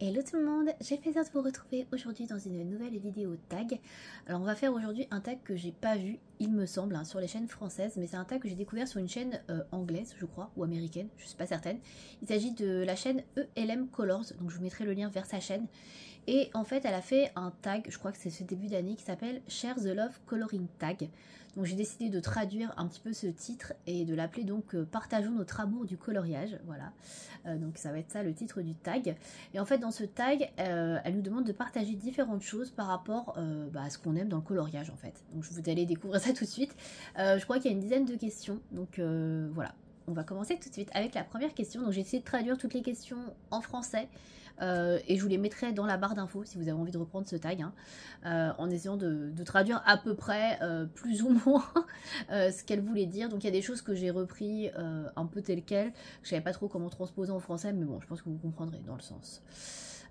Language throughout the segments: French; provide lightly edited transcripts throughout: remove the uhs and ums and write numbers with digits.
Hello tout le monde, j'ai le plaisir de vous retrouver aujourd'hui dans une nouvelle vidéo tag. Alors on va faire aujourd'hui un tag que j'ai pas vu, il me semble, hein, sur les chaînes françaises, mais c'est un tag que j'ai découvert sur une chaîne anglaise, je crois, ou américaine, je suis pas certaine. Il s'agit de la chaîne ELM Colors, donc je vous mettrai le lien vers sa chaîne. Et en fait elle a fait un tag, je crois que c'est ce début d'année, qui s'appelle Share the Love Coloring Tag. Donc j'ai décidé de traduire un petit peu ce titre et de l'appeler donc Partageons notre amour du coloriage, voilà. Donc ça va être ça le titre du tag. Et en fait dans ce tag, elle nous demande de partager différentes choses par rapport à ce qu'on aime dans le coloriage en fait. Donc je vous allez découvrir ça tout de suite. Je crois qu'il y a une dizaine de questions, donc voilà. On va commencer tout de suite avec la première question. Donc j'ai essayé de traduire toutes les questions en français. Et je vous les mettrai dans la barre d'infos si vous avez envie de reprendre ce tag, hein, en essayant de traduire à peu près plus ou moins ce qu'elle voulait dire. Donc il y a des choses que j'ai repris un peu telles quelles. Je savais pas trop comment transposer en français, mais bon, je pense que vous comprendrez dans le sens.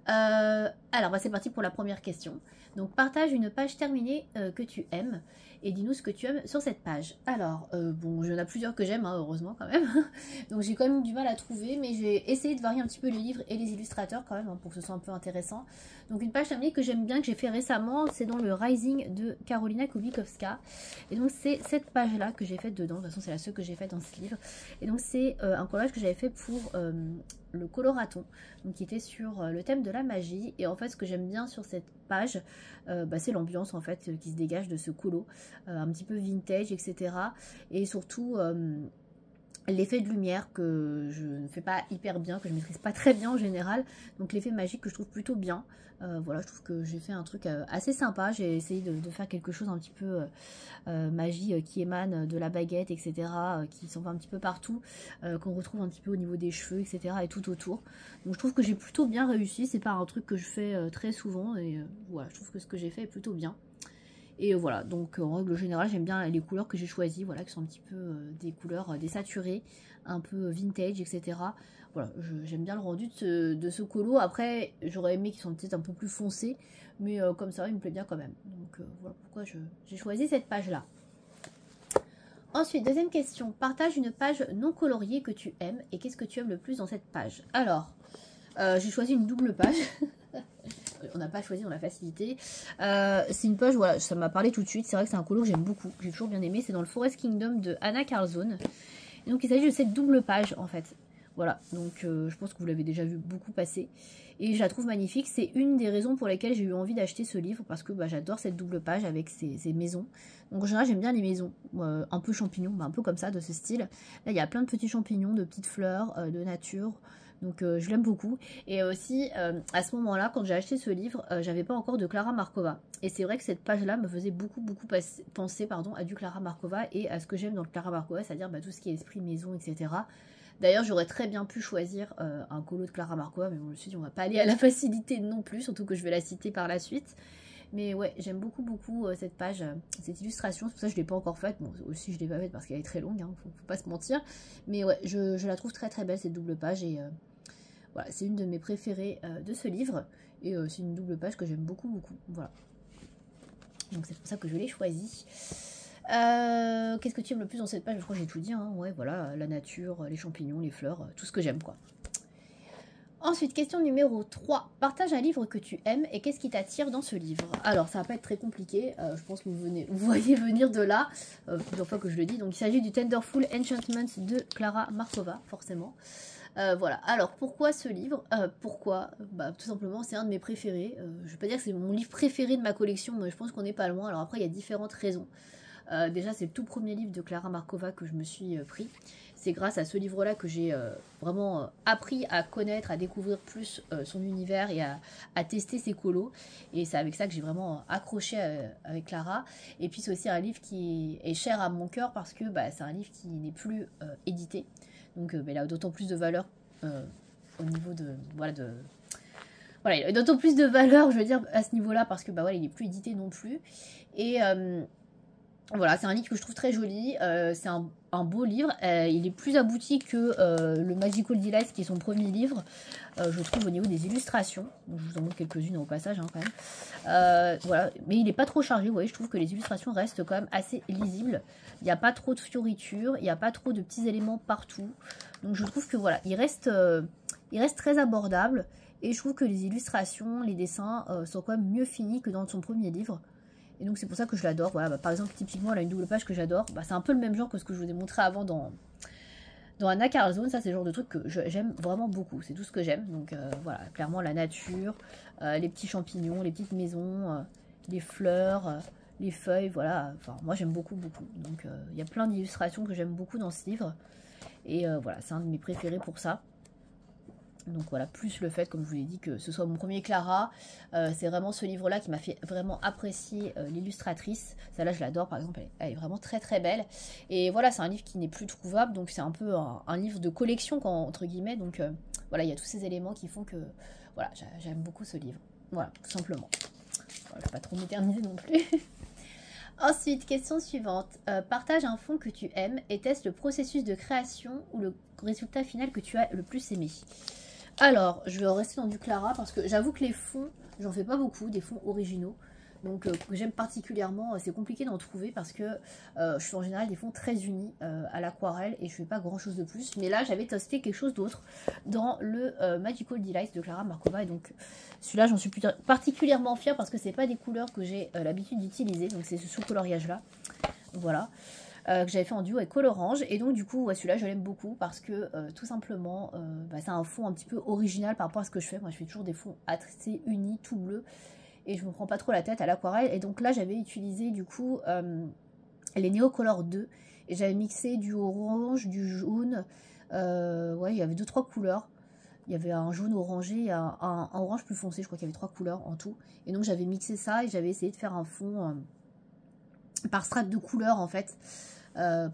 Alors c'est parti pour la première question. Donc partage une page terminée que tu aimes et dis-nous ce que tu aimes sur cette page. Alors bon, il y en a plusieurs que j'aime, hein, heureusement quand même. Donc j'ai quand même du mal à trouver, mais j'ai essayé de varier un petit peu les livres et les illustrateurs quand même, hein, pour que ce soit un peu intéressant. Donc une page terminée que j'aime bien, que j'ai fait récemment, c'est dans le Rising de Karolina Kubikowska. Et donc c'est cette page là que j'ai faite dedans. De toute façon c'est la seule que j'ai faite dans ce livre. Et donc c'est un collage que j'avais fait pour le coloraton, donc qui était sur le thème de la magie. Et en fait ce que j'aime bien sur cette page, c'est l'ambiance en fait qui se dégage de ce colo, un petit peu vintage, etc. Et surtout l'effet de lumière que je ne fais pas hyper bien, que je maîtrise pas très bien en général, donc l'effet magique que je trouve plutôt bien. Voilà, je trouve que j'ai fait un truc assez sympa. J'ai essayé de faire quelque chose un petit peu magie qui émane de la baguette, etc., qui s'en va un petit peu partout, qu'on retrouve un petit peu au niveau des cheveux, etc., et tout autour. Donc je trouve que j'ai plutôt bien réussi. C'est pas un truc que je fais très souvent, et voilà, je trouve que ce que j'ai fait est plutôt bien. Et voilà, donc en règle générale, j'aime bien les couleurs que j'ai choisies, voilà, qui sont un petit peu des couleurs désaturées, un peu vintage, etc. Voilà, j'aime bien le rendu de ce colo. Après, j'aurais aimé qu'ils soient peut-être un peu plus foncés, mais comme ça, il me plaît bien quand même. Donc voilà pourquoi j'ai choisi cette page-là. Ensuite, deuxième question. Partage une page non coloriée que tu aimes et qu'est-ce que tu aimes le plus dans cette page? Alors, j'ai choisi une double page. On n'a pas choisi dans la facilité. C'est une page, voilà, ça m'a parlé tout de suite. C'est vrai que c'est un colo que j'aime beaucoup, j'ai toujours bien aimé. C'est dans le Forest Kingdom de Anna Carlzone. Et donc il s'agit de cette double page en fait. Voilà, donc je pense que vous l'avez déjà vu beaucoup passer. Et je la trouve magnifique. C'est une des raisons pour lesquelles j'ai eu envie d'acheter ce livre. Parce que j'adore cette double page avec ces maisons. Donc en général j'aime bien les maisons un peu champignons, un peu comme ça, de ce style. Là il y a plein de petits champignons, de petites fleurs, de nature. Donc je l'aime beaucoup. Et aussi à ce moment-là, quand j'ai acheté ce livre, j'avais pas encore de Klara Markova. Et c'est vrai que cette page-là me faisait beaucoup penser à du Klara Markova et à ce que j'aime dans le Klara Markova, c'est-à-dire tout ce qui est esprit maison, etc. D'ailleurs, j'aurais très bien pu choisir un colo de Klara Markova, mais bon, je me suis dit on va pas aller à la facilité non plus, surtout que je vais la citer par la suite. Mais ouais, j'aime beaucoup cette page, cette illustration. C'est pour ça que je ne l'ai pas encore faite. Bon, aussi je ne l'ai pas faite parce qu'elle est très longue, hein, faut pas se mentir. Mais ouais, je la trouve très belle cette double page. Et voilà, c'est une de mes préférées de ce livre. Et c'est une double page que j'aime beaucoup. Voilà. Donc c'est pour ça que je l'ai choisie. Qu'est-ce que tu aimes le plus dans cette page? Je crois que j'ai tout dit, hein. Ouais, voilà, la nature, les champignons, les fleurs, tout ce que j'aime, quoi. Ensuite, question numéro 3. Partage un livre que tu aimes et qu'est-ce qui t'attire dans ce livre? Alors, ça va pas être très compliqué. Je pense que vous voyez venir de là, plusieurs fois que je le dis. Donc, il s'agit du Tenderful Enchantment de Klara Markova, forcément. Voilà. Alors, pourquoi ce livre? Pourquoi? Tout simplement, c'est un de mes préférés. Je vais pas dire que c'est mon livre préféré de ma collection, mais je pense qu'on n'est pas loin. Alors après, il y a différentes raisons. Déjà, c'est le tout premier livre de Klara Markova que je me suis pris. C'est grâce à ce livre-là que j'ai vraiment appris à connaître, à découvrir plus son univers et à tester ses colos. Et c'est avec ça que j'ai vraiment accroché avec Klara. Et puis c'est aussi un livre qui est cher à mon cœur parce que c'est un livre qui n'est plus édité. Donc il a d'autant plus de valeur au niveau de... Voilà, il a d'autant plus de valeur, je veux dire, à ce niveau-là parce que il n'est plus édité non plus. Et... voilà, c'est un livre que je trouve très joli, c'est un beau livre, il est plus abouti que le Magical Delight qui est son premier livre, je trouve au niveau des illustrations, donc je vous en montre quelques-unes au passage hein, quand même, voilà, mais il n'est pas trop chargé, vous voyez, je trouve que les illustrations restent quand même assez lisibles, il n'y a pas trop de fioritures, il n'y a pas trop de petits éléments partout, donc je trouve que voilà, il reste très abordable. Et je trouve que les illustrations, les dessins sont quand même mieux finis que dans son premier livre. Et donc c'est pour ça que je l'adore. Voilà, bah, par exemple, typiquement, elle a une double page que j'adore. Bah, c'est un peu le même genre que ce que je vous ai montré avant dans Anna Carlzone. Ça, c'est le genre de truc que j'aime vraiment beaucoup. C'est tout ce que j'aime. Donc voilà, clairement la nature, les petits champignons, les petites maisons, les fleurs, les feuilles, voilà. Enfin, moi j'aime beaucoup, beaucoup. Donc il y a plein d'illustrations que j'aime beaucoup dans ce livre. Et voilà, c'est un de mes préférés pour ça. Donc voilà, plus le fait, comme je vous l'ai dit, que ce soit mon premier Clara, c'est vraiment ce livre-là qui m'a fait vraiment apprécier l'illustratrice. Celle-là, je l'adore, par exemple, elle est vraiment très très belle. Et voilà, c'est un livre qui n'est plus trouvable, donc c'est un peu un livre de collection, entre guillemets. Donc voilà, il y a tous ces éléments qui font que, voilà, j'aime beaucoup ce livre. Voilà, tout simplement. Voilà, je ne vais pas trop m'éterniser non plus. Ensuite, question suivante. Partage un fond que tu aimes et teste le processus de création ou le résultat final que tu as le plus aimé. Alors, je vais rester dans du Clara parce que j'avoue que les fonds, j'en fais pas beaucoup, des fonds originaux. Donc, que j'aime particulièrement, c'est compliqué d'en trouver parce que je fais en général des fonds très unis à l'aquarelle et je fais pas grand chose de plus. Mais là, j'avais testé quelque chose d'autre dans le Magical Delight de Clara Markova. Et donc, celui-là, j'en suis particulièrement fière parce que c'est pas des couleurs que j'ai l'habitude d'utiliser. Donc, c'est ce sous-coloriage-là. Voilà. Que j'avais fait en duo avec Colorange, et donc du coup ouais, celui-là je l'aime beaucoup parce que tout simplement bah, c'est un fond un petit peu original par rapport à ce que je fais. Moi je fais toujours des fonds assez unis, tout bleu, et je me prends pas trop la tête à l'aquarelle. Et donc là j'avais utilisé du coup les Neocolor 2 et j'avais mixé du orange, du jaune, ouais il y avait 2-3 couleurs. Il y avait un jaune orangé et un orange plus foncé, je crois qu'il y avait 3 couleurs en tout, et donc j'avais mixé ça et j'avais essayé de faire un fond par strate de couleurs en fait,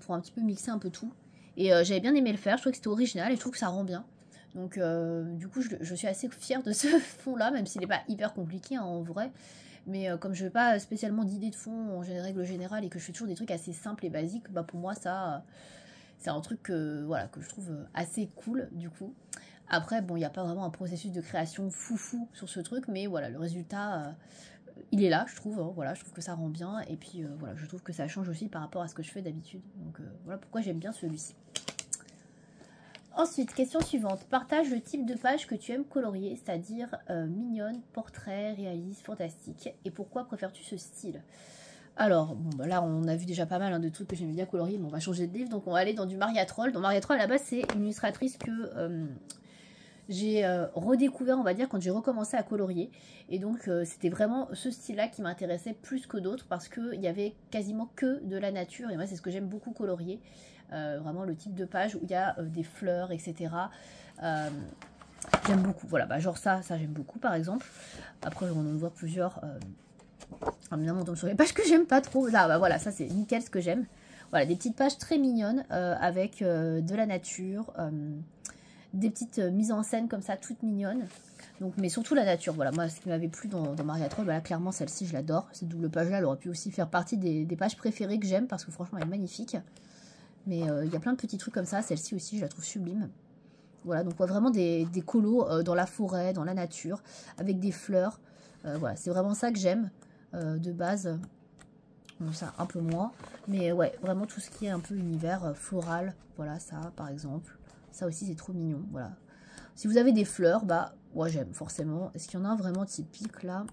pour un petit peu mixer un peu tout. Et j'avais bien aimé le faire, je trouve que c'était original et je trouve que ça rend bien. Donc du coup je suis assez fière de ce fond là, même s'il n'est pas hyper compliqué hein, en vrai. Mais comme je n'ai pas spécialement d'idée de fond en règle générale et que je fais toujours des trucs assez simples et basiques, bah pour moi ça c'est un truc voilà, que je trouve assez cool du coup. Après bon, il n'y a pas vraiment un processus de création foufou sur ce truc, mais voilà, le résultat il est là, je trouve, hein, voilà, je trouve que ça rend bien, et puis voilà, je trouve que ça change aussi par rapport à ce que je fais d'habitude. Donc voilà pourquoi j'aime bien celui-ci. Ensuite, question suivante. Partage le type de page que tu aimes colorier, c'est-à-dire mignonne, portrait, réaliste, fantastique, et pourquoi préfères-tu ce style? Alors, bon, bah là, on a vu déjà pas mal hein, de trucs que j'aime bien colorier, mais on va changer de livre, donc on va aller dans du Maria Troll. Donc Maria Troll, à la base, c'est une illustratrice que j'ai redécouvert, on va dire, quand j'ai recommencé à colorier. Et donc c'était vraiment ce style-là qui m'intéressait plus que d'autres parce qu'il y avait quasiment que de la nature. Et moi c'est ce que j'aime beaucoup colorier. Vraiment le type de page où il y a des fleurs, etc. J'aime beaucoup. Voilà, bah, genre ça j'aime beaucoup par exemple. Après on en voit plusieurs. Évidemment on tombe sur les pages que j'aime pas trop. Là bah, voilà, ça c'est nickel ce que j'aime. Voilà, des petites pages très mignonnes avec de la nature. Des petites mises en scène comme ça, toutes mignonnes. Donc, mais surtout la nature. Voilà, moi, ce qui m'avait plu dans Maria Troll, bah, clairement, celle-ci, je l'adore. Cette double page-là, elle aurait pu aussi faire partie des pages préférées que j'aime parce que franchement, elle est magnifique. Mais il y a plein de petits trucs comme ça. Celle-ci aussi, je la trouve sublime. Voilà, donc on voit vraiment des colos dans la forêt, dans la nature, avec des fleurs. Voilà, c'est vraiment ça que j'aime de base. Bon, ça, un peu moins. Mais ouais, vraiment tout ce qui est un peu univers floral. Voilà, ça, par exemple. Ça aussi, c'est trop mignon, voilà. Si vous avez des fleurs, bah, moi j'aime forcément. Est-ce qu'il y en a un vraiment typique, là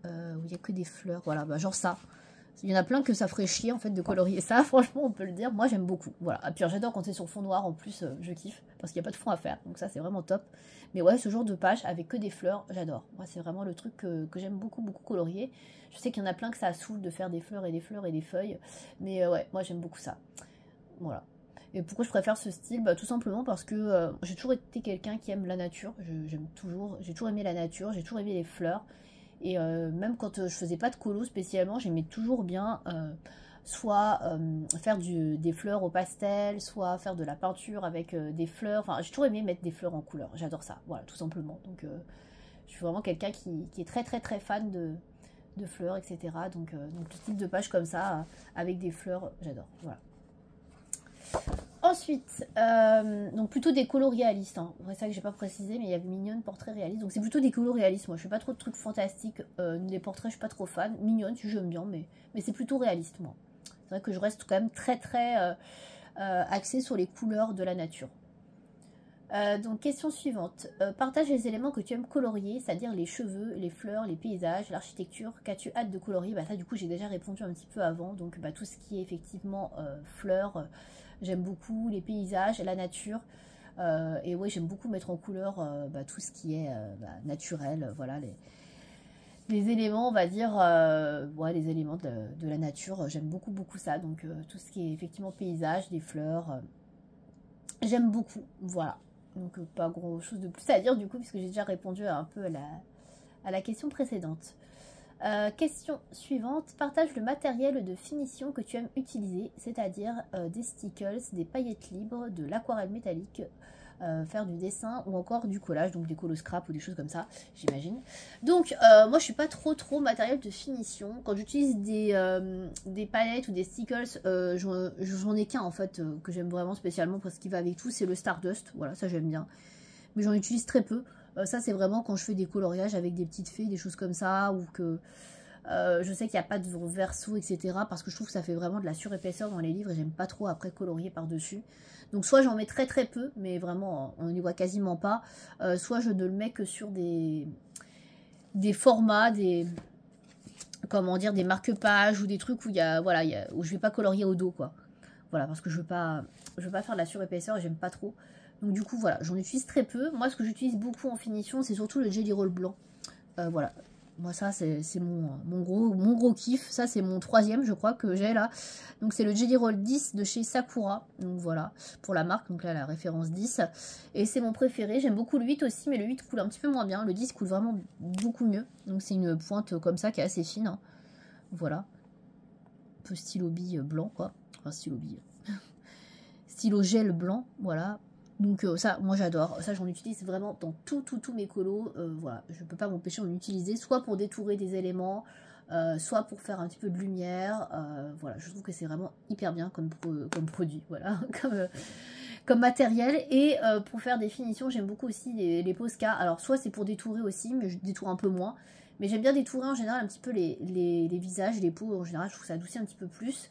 où il n'y a que des fleurs, voilà, bah, genre ça. Il y en a plein que ça ferait chier, en fait, de colorier ça, franchement, on peut le dire. Moi, j'aime beaucoup, voilà. Et puis, j'adore quand c'est sur fond noir, en plus, je kiffe, parce qu'il n'y a pas de fond à faire. Donc ça, c'est vraiment top. Mais ouais, ce genre de page avec que des fleurs, j'adore. Moi, c'est vraiment le truc que j'aime beaucoup, beaucoup colorier. Je sais qu'il y en a plein que ça saoule de faire des fleurs et des fleurs et des feuilles. Mais ouais, moi, j'aime beaucoup ça. Voilà. Et pourquoi je préfère ce style? Bah, tout simplement parce que j'ai toujours été quelqu'un qui aime la nature. J'ai toujours aimé la nature, j'ai toujours aimé les fleurs. Et même quand je faisais pas de colo spécialement, j'aimais toujours bien soit faire des fleurs au pastel, soit faire de la peinture avec des fleurs. Enfin, j'ai toujours aimé mettre des fleurs en couleur. J'adore ça, voilà, tout simplement. Donc, je suis vraiment quelqu'un qui est très très très fan de fleurs, etc. Donc, tout type de page comme ça, avec des fleurs, j'adore, voilà. Ensuite, donc plutôt des colos réalistes, hein. C'est ça que j'ai pas précisé, mais il y avait mignonne, portrait réaliste. Donc c'est plutôt des colos réalistes. Moi je fais pas trop de trucs fantastiques, des portraits je suis pas trop fan. Mignonne, si j'aime bien, mais c'est plutôt réaliste moi. C'est vrai que je reste quand même très très axée sur les couleurs de la nature. Donc question suivante. Partage les éléments que tu aimes colorier, c'est-à-dire les cheveux, les fleurs, les paysages, l'architecture. Qu'as-tu hâte de colorier? Bah ça du coup j'ai déjà répondu un petit peu avant. Donc bah, tout ce qui est effectivement fleurs, j'aime beaucoup les paysages, la nature. Et ouais, j'aime beaucoup mettre en couleur bah, tout ce qui est naturel. Voilà les éléments, on va dire, ouais, les éléments de la nature. J'aime beaucoup beaucoup ça. Donc tout ce qui est effectivement paysage, des fleurs, j'aime beaucoup. Voilà. Donc pas grand chose de plus à dire du coup puisque j'ai déjà répondu un peu à la question précédente. Question suivante. Partage le matériel de finition que tu aimes utiliser, c'est-à-dire des stickers, des paillettes libres, de l'aquarelle métallique, faire du dessin ou encore du collage, donc des colos scrap ou des choses comme ça, j'imagine. Donc moi je suis pas trop matériel de finition. Quand j'utilise des paillettes ou des stickers, j'en ai qu'un en fait que j'aime vraiment spécialement parce qu'il va avec tout, c'est le Stardust. Voilà, ça j'aime bien. Mais j'en utilise très peu. Ça c'est vraiment quand je fais des coloriages avec des petites fées, des choses comme ça, ou que je sais qu'il n'y a pas de verso, etc. Parce que je trouve que ça fait vraiment de la surépaisseur dans les livres et j'aime pas trop après colorier par-dessus. Donc soit j'en mets très peu, mais vraiment on n'y voit quasiment pas. Soit je ne le mets que sur des formats, comment dire, des marque-pages ou des trucs où où je vais pas colorier au dos, quoi. Voilà, parce que je veux pas faire de la surépaisseur et j'aime pas trop. Donc du coup, voilà, j'en utilise très peu. Moi, ce que j'utilise beaucoup en finition, c'est surtout le Jelly Roll blanc. Voilà, moi ça, c'est mon gros kiff. Ça, c'est mon troisième, je crois, que j'ai là. Donc c'est le Jelly Roll 10 de chez Sakura. Donc voilà, pour la marque. Donc là, la référence 10. Et c'est mon préféré. J'aime beaucoup le 8 aussi, mais le 8 coule un petit peu moins bien. Le 10 coule vraiment beaucoup mieux. Donc c'est une pointe comme ça qui est assez fine. Hein. Voilà. Un peu stylo bille blanc, quoi. Enfin, stylo bille. Stylo gel blanc, voilà. Donc ça, moi j'adore. Ça, j'en utilise vraiment dans tous mes colos. Voilà, je peux pas m'empêcher d'en utiliser, soit pour détourer des éléments, soit pour faire un petit peu de lumière. Voilà, je trouve que c'est vraiment hyper bien comme produit, voilà, comme matériel. Et pour faire des finitions, j'aime beaucoup aussi les Posca. Alors, soit c'est pour détourer aussi, mais je détourne un peu moins. Mais j'aime bien détourer en général un petit peu les visages, les peaux en général. Je trouve que ça adoucit un petit peu plus.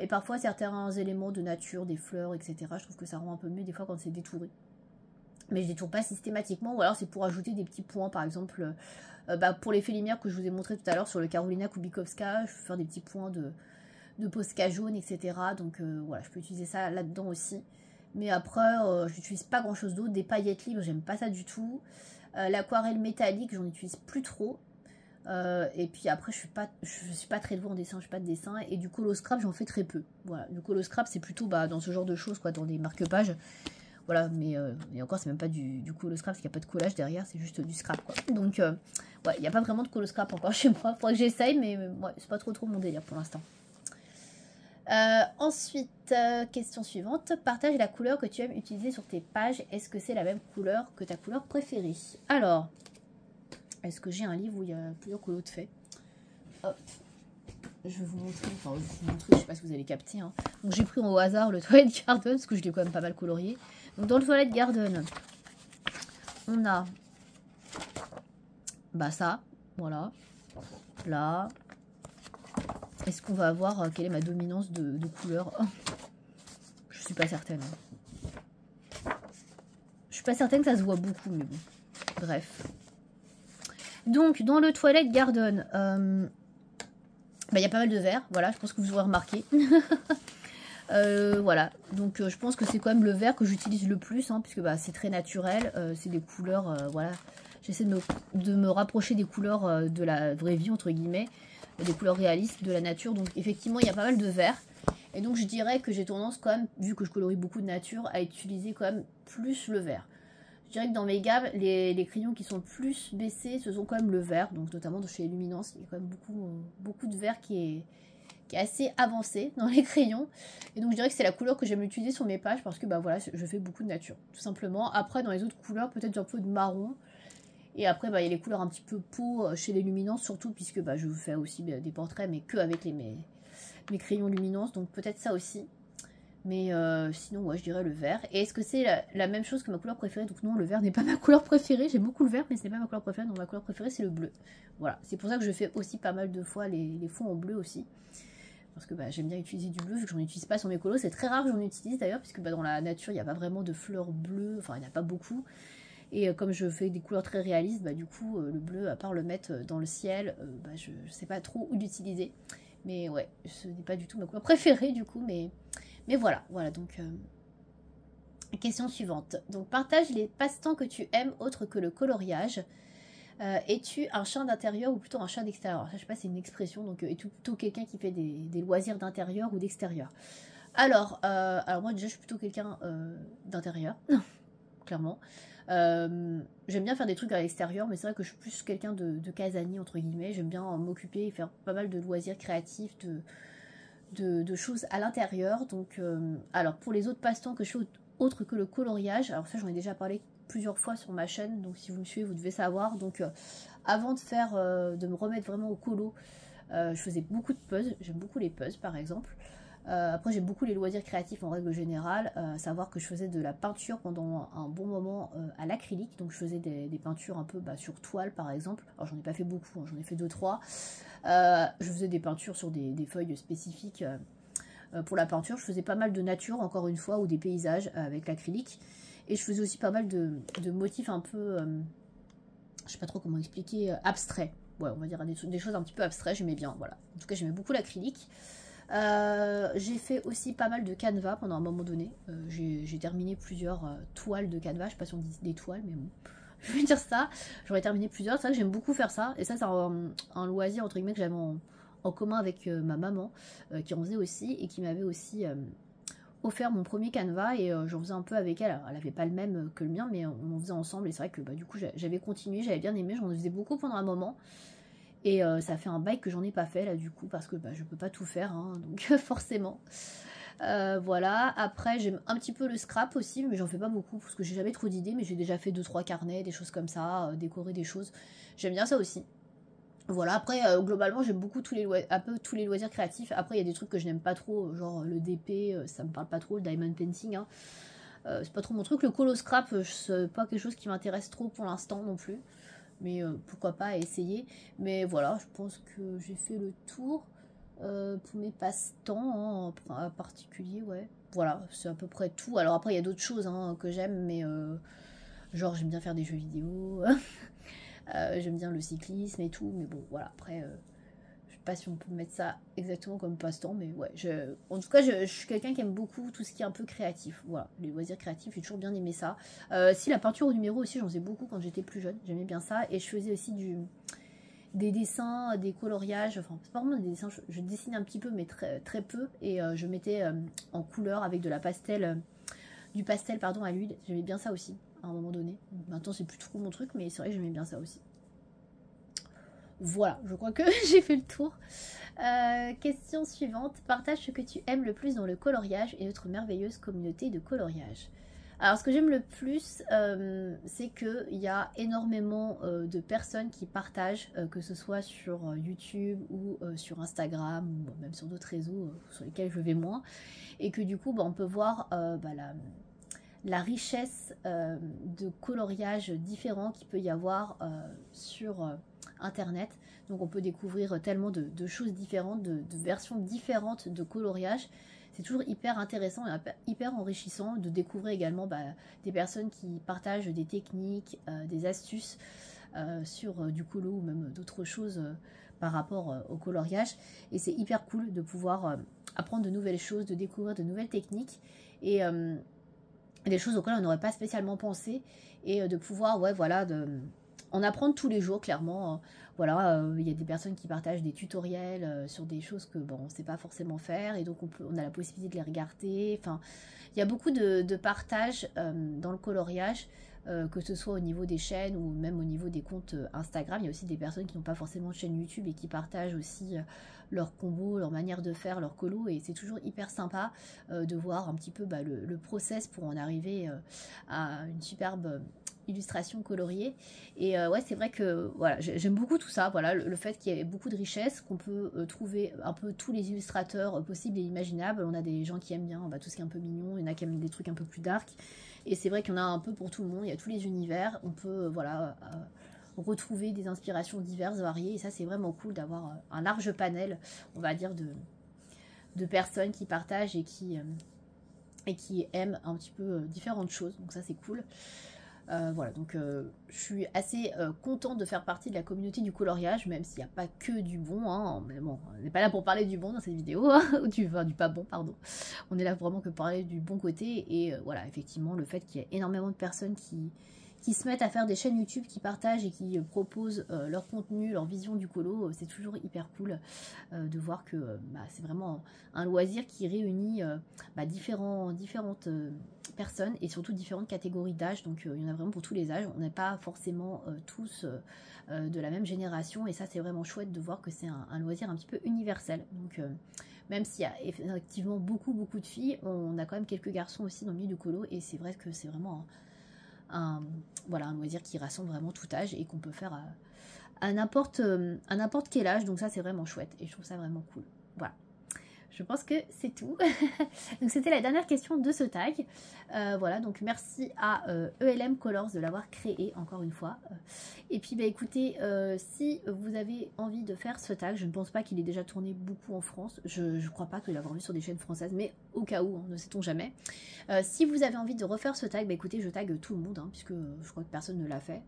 Et parfois certains éléments de nature, des fleurs, etc. Je trouve que ça rend un peu mieux des fois quand c'est détouré. Mais je détourne pas systématiquement, ou alors c'est pour ajouter des petits points, par exemple pour l'effet lumière que je vous ai montré tout à l'heure sur le Karolina Kubikowska, je peux faire des petits points de Posca jaune, etc. Donc voilà, je peux utiliser ça là-dedans aussi. Mais après, je n'utilise pas grand-chose d'autre. Des paillettes libres, j'aime pas ça du tout. L'aquarelle métallique, j'en utilise plus trop. Et puis après je suis pas très douée en dessin, je fais pas de dessin, et du colo scrap j'en fais très peu. Voilà, du colo scrap c'est plutôt dans ce genre de choses, quoi, dans des marque-pages. Voilà, mais et encore c'est même pas du colo scrap parce qu'il n'y a pas de collage derrière, c'est juste du scrap, quoi. Donc ouais, il n'y a pas vraiment de colo scrap encore chez moi, faudrait que j'essaye, mais ouais, c'est pas trop mon délire pour l'instant. Ensuite, question suivante. Partage la couleur que tu aimes utiliser sur tes pages. Est-ce que c'est la même couleur que ta couleur préférée? Alors, est-ce que j'ai un livre où il y a plusieurs colos de faits? Hop, je vais vous montrer, je sais pas si vous allez capter. Hein. Donc j'ai pris au hasard le Twilight Garden, parce que je l'ai quand même pas mal colorié. Donc dans le Twilight Garden, on a ça, voilà, là. Est-ce qu'on va avoir quelle est ma dominance de couleur? Je suis pas certaine. Je suis pas certaine que ça se voit beaucoup, mais bon, bref. Donc, dans le Twilight Garden, y a pas mal de vert. Voilà, je pense que vous aurez remarqué. Voilà, donc je pense que c'est quand même le vert que j'utilise le plus, hein, puisque c'est très naturel. C'est des couleurs, voilà. J'essaie de me rapprocher des couleurs de la vraie vie, entre guillemets. Des couleurs réalistes, de la nature. Donc, effectivement, il y a pas mal de vert. Et donc, je dirais que j'ai tendance quand même, vu que je colorie beaucoup de nature, à utiliser quand même plus le vert. Je dirais que dans mes gammes, les crayons qui sont le plus baissés, ce sont quand même le vert, donc notamment de chez Luminance, il y a quand même beaucoup de vert qui est assez avancé dans les crayons. Et donc je dirais que c'est la couleur que j'aime utiliser sur mes pages parce que voilà, je fais beaucoup de nature, tout simplement. Après, dans les autres couleurs, peut-être un peu de marron. Et après, il y a les couleurs un petit peu peau chez les Luminance, surtout puisque je vous fais aussi des portraits, mais que avec mes crayons Luminance, donc peut-être ça aussi. Mais sinon, ouais, je dirais le vert. Et est-ce que c'est la même chose que ma couleur préférée? Donc non, le vert n'est pas ma couleur préférée. J'aime beaucoup le vert, mais ce n'est pas ma couleur préférée. Donc ma couleur préférée, c'est le bleu. Voilà, c'est pour ça que je fais aussi pas mal de fois les fonds en bleu aussi. parce que bah, j'aime bien utiliser du bleu, vu que j'en utilise pas sur mes colos. C'est très rare que j'en utilise d'ailleurs, puisque bah, dans la nature, il n'y a pas vraiment de fleurs bleues, enfin, il n'y en a pas beaucoup. Et comme je fais des couleurs très réalistes, bah, du coup, le bleu, à part le mettre dans le ciel, bah, je ne sais pas trop où l'utiliser. Mais ouais, ce n'est pas du tout ma couleur préférée, du coup, mais voilà, donc... Question suivante. Donc, partage les passe-temps que tu aimes autres que le coloriage. Es-tu un chat d'intérieur ou plutôt un chat d'extérieur? Je sais pas, c'est une expression, donc es-tu plutôt quelqu'un qui fait des loisirs d'intérieur ou d'extérieur? Alors moi déjà je suis plutôt quelqu'un d'intérieur, clairement. J'aime bien faire des trucs à l'extérieur, mais c'est vrai que je suis plus quelqu'un de casanier entre guillemets. J'aime bien m'occuper et faire pas mal de loisirs créatifs, de choses à l'intérieur. Donc alors pour les autres passe-temps que je fais autres que le coloriage, alors ça j'en ai déjà parlé plusieurs fois sur ma chaîne, donc si vous me suivez vous devez savoir. Donc avant de me remettre vraiment au colo, je faisais beaucoup de puzzles, j'aime beaucoup les puzzles par exemple. Après j'aime beaucoup les loisirs créatifs en règle générale, savoir que je faisais de la peinture pendant un bon moment à l'acrylique, donc je faisais des peintures un peu sur toile par exemple. Alors j'en ai pas fait beaucoup, hein, j'en ai fait 2-3. Je faisais des peintures sur des feuilles spécifiques. Pour la peinture, je faisais pas mal de nature, encore une fois, ou des paysages avec l'acrylique. Et je faisais aussi pas mal de motifs un peu, je sais pas trop comment expliquer, abstraits. Ouais, on va dire des choses un petit peu abstraites, j'aimais bien, voilà. En tout cas, j'aimais beaucoup l'acrylique. J'ai fait aussi pas mal de canevas pendant un moment donné. J'ai terminé plusieurs toiles de canevas, je sais pas si on dit des toiles, mais bon, je vais dire ça. J'aurais terminé plusieurs, c'est vrai que j'aime beaucoup faire ça. Et ça, c'est un loisir, entre guillemets, que j'avais en commun avec ma maman, qui en faisait aussi, et qui m'avait aussi offert mon premier canevas, et j'en faisais un peu avec elle. Alors, elle n'avait pas le même que le mien, mais on en faisait ensemble, et c'est vrai que bah, du coup j'avais continué, j'avais bien aimé, j'en faisais beaucoup pendant un moment, et ça fait un bail que j'en ai pas fait là du coup, parce que bah, je peux pas tout faire, hein, donc forcément. Voilà, après j'aime un petit peu le scrap aussi, mais j'en fais pas beaucoup, parce que j'ai jamais trop d'idées, mais j'ai déjà fait 2-3 carnets, des choses comme ça, décorer des choses, j'aime bien ça aussi. Voilà, après, globalement, j'aime beaucoup un peu tous les loisirs créatifs. Après, il y a des trucs que je n'aime pas trop, genre le DP, ça me parle pas trop, le diamond painting, hein. C'est pas trop mon truc. Le colo scrap, c'est pas quelque chose qui m'intéresse trop pour l'instant non plus. Mais pourquoi pas essayer. Mais voilà, je pense que j'ai fait le tour pour mes passe-temps, hein, en particulier, ouais. Voilà, c'est à peu près tout. Alors après, il y a d'autres choses hein, que j'aime, mais genre, j'aime bien faire des jeux vidéo. J'aime bien le cyclisme et tout, mais bon, voilà, après, je sais pas si on peut mettre ça exactement comme passe-temps, mais ouais, en tout cas, je suis quelqu'un qui aime beaucoup tout ce qui est un peu créatif, voilà, les loisirs créatifs, j'ai toujours bien aimé ça. Si la peinture au numéro aussi, j'en faisais beaucoup quand j'étais plus jeune, j'aimais bien ça, et je faisais aussi des dessins, des coloriages, enfin, c'est pas vraiment des dessins, je dessinais un petit peu, mais très, très peu, et je mettais en couleur avec du pastel, pardon, à l'huile, j'aimais bien ça aussi à un moment donné. Maintenant c'est plus trop mon truc, mais c'est vrai que j'aimais bien ça aussi. Voilà, je crois que j'ai fait le tour. Question suivante. Partage ce que tu aimes le plus dans le coloriage et notre merveilleuse communauté de coloriage. Alors ce que j'aime le plus, c'est qu'il y a énormément de personnes qui partagent, que ce soit sur YouTube ou sur Instagram, ou même sur d'autres réseaux sur lesquels je vais moins, et que du coup bah, on peut voir la richesse de coloriage différents qu'il peut y avoir sur internet. Donc on peut découvrir tellement de choses différentes, de versions différentes de coloriage. C'est toujours hyper intéressant et hyper enrichissant de découvrir également des personnes qui partagent des techniques, des astuces sur du colo ou même d'autres choses par rapport au coloriage. Et c'est hyper cool de pouvoir apprendre de nouvelles choses, de découvrir de nouvelles techniques et des choses auxquelles on n'aurait pas spécialement pensé, et de pouvoir, ouais, voilà, en apprendre tous les jours, clairement. Voilà, il y a des personnes qui partagent des tutoriels sur des choses que, bon, on ne sait pas forcément faire, et donc on a la possibilité de les regarder. Enfin, il y a beaucoup de partage dans le coloriage, que ce soit au niveau des chaînes ou même au niveau des comptes Instagram. Il y a aussi des personnes qui n'ont pas forcément de chaîne YouTube et qui partagent aussi leurs combos, leur manière de faire, leur colo, et c'est toujours hyper sympa de voir un petit peu le process pour en arriver à une superbe illustration coloriée. Et ouais, c'est vrai que voilà, j'aime beaucoup tout ça, voilà, le fait qu'il y ait beaucoup de richesse, qu'on peut trouver un peu tous les illustrateurs possibles et imaginables. On a des gens qui aiment bien tout ce qui est un peu mignon, il y en a qui aiment des trucs un peu plus dark, et c'est vrai qu'il y en a un peu pour tout le monde, il y a tous les univers, on peut voilà retrouver des inspirations diverses, variées, et ça c'est vraiment cool d'avoir un large panel, on va dire, de personnes qui partagent et qui aiment un petit peu différentes choses, donc ça c'est cool. Voilà, donc je suis assez contente de faire partie de la communauté du coloriage, même s'il n'y a pas que du bon, hein, mais bon, on n'est pas là pour parler du bon dans cette vidéo, hein, du pas bon, pardon. On est là vraiment que pour parler du bon côté, et voilà, effectivement, le fait qu'il y ait énormément de personnes qui se mettent à faire des chaînes YouTube, qui partagent et qui proposent leur contenu, leur vision du colo, c'est toujours hyper cool de voir que c'est vraiment un loisir qui réunit différentes personnes et surtout différentes catégories d'âge, donc il y en a vraiment pour tous les âges, on n'est pas forcément tous de la même génération, et ça c'est vraiment chouette de voir que c'est un loisir un petit peu universel, donc même s'il y a effectivement beaucoup de filles, on a quand même quelques garçons aussi dans le milieu du colo, et c'est vrai que c'est vraiment voilà, un loisir qui rassemble vraiment tout âge et qu'on peut faire à n'importe quel âge, donc ça c'est vraiment chouette et je trouve ça vraiment cool. Voilà, je pense que c'est tout. Donc c'était la dernière question de ce tag. Voilà, donc merci à ELM Colors de l'avoir créé encore une fois. Et puis bah écoutez, si vous avez envie de faire ce tag, je ne pense pas qu'il ait déjà tourné beaucoup en France, je crois pas que l'avoir vu sur des chaînes françaises, mais au cas où, hein, ne sait-on jamais. Si vous avez envie de refaire ce tag, bah écoutez, je tag tout le monde, hein, puisque je crois que personne ne l'a fait.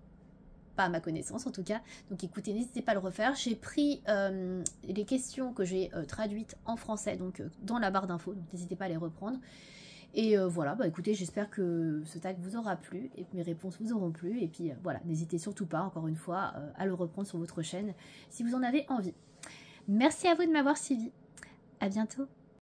Pas à ma connaissance en tout cas, donc écoutez, n'hésitez pas à le refaire. J'ai pris les questions que j'ai traduites en français, donc dans la barre d'infos, donc n'hésitez pas à les reprendre. Et voilà, bah écoutez, j'espère que ce tag vous aura plu et que mes réponses vous auront plu. Et puis voilà, n'hésitez surtout pas, encore une fois, à le reprendre sur votre chaîne si vous en avez envie. Merci à vous de m'avoir suivi. À bientôt.